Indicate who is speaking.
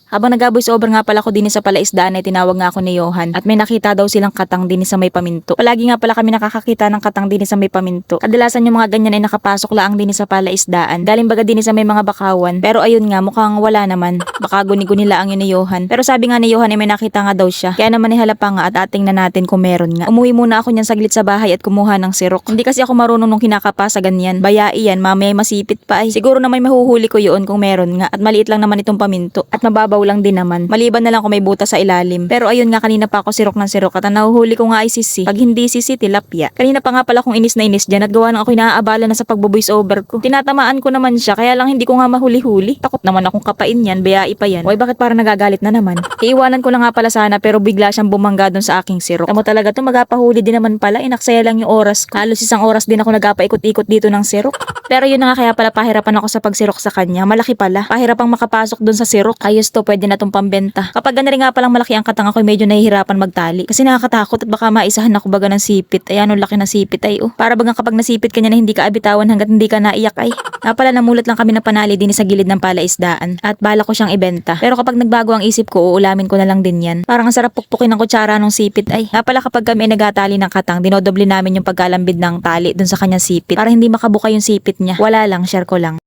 Speaker 1: Habang nag-voice over nga pala ko din sa palaisdaan ay tinawag nga ako ni Johan at may nakita daw silang katang din sa may paminto. Palagi nga pala kami nakakakita ng katang din sa may paminto. Kadalasan yung mga ganyan ay nakapasok laang din sa palaisdaan. Galing baga din sa may mga bakawan. Pero ayun nga mukhang wala naman. Baka guni-guni laang yun ni Johan. Pero sabi nga ni Johan ay may nakita nga daw siya. Kaya naman ay halapa nga at ating na natin kung meron nga. Umuwi muna ako niyan saglit sa bahay at kumuha ng sirok. Hindi kasi ako marunong nung kinakapa sa ganyan. Bayai yan, mamaya masipit pa ay. Siguro na may mahuhuli ko yun kung meron nga. At maliit lang naman itong paminto. At mababaw lang din naman. Maliban na lang kung may butas sa ilalim. Pero ayun nga kanina pa ako sirok ng sirok at ang nahuhuli ko nga ay sisi. Pag hindi sisi, tilapia. Kanina pa nga pala kung inis na inis dyan at gawa ng ako naaabala na sa pagbo-voice over ko. Tinatamaan ko naman siya kaya lang hindi ko nga mahuli-huli. Takot naman akong kapain yan, bayai pa yan. Oy, bakit parang nagagalit na naman? Iiwanan ko lang nga pala sana pero bigla siyang bumangga dun sa aking sirok. Tamo talaga to, magapahuli din naman pala. Inaksaya lang yung oras ko. Halos isang oras din ako nagapaikot-ikot dito ng sirok. Pero yun na nga kaya pala pahirapan ako sa pagsirok sa kanya. Malaki pala. Pahirapang makapasok dun sa sirok. Ayos to, pwede na tong pambenta. Kapag ganun nga palang malaki ang katang ako, medyo nahihirapan magtali. Kasi nakakatakot at baka maisahan ako baga ng sipit. Ayan, ang laki ng sipit ay oh. Para bagang kapag nasipit ka niya na hindi ka abitawan hanggat hindi ka naiyak ay. Pala namulat lang kami ng panali din sa gilid ng palaisdaan. At bala ko siyang ibenta. Pero kapag nagbago ang isip ko, uulamin ko na lang din yan. Parang ang sarap pukpukin ng kutsara ng sipit ay. Pala kapag kami ay nagatali ng katang, dinodoble namin yung pagkalambid ng tali dun sa kanyang sipit. Para hindi makabuka yung sipit niya. Wala lang, share ko lang.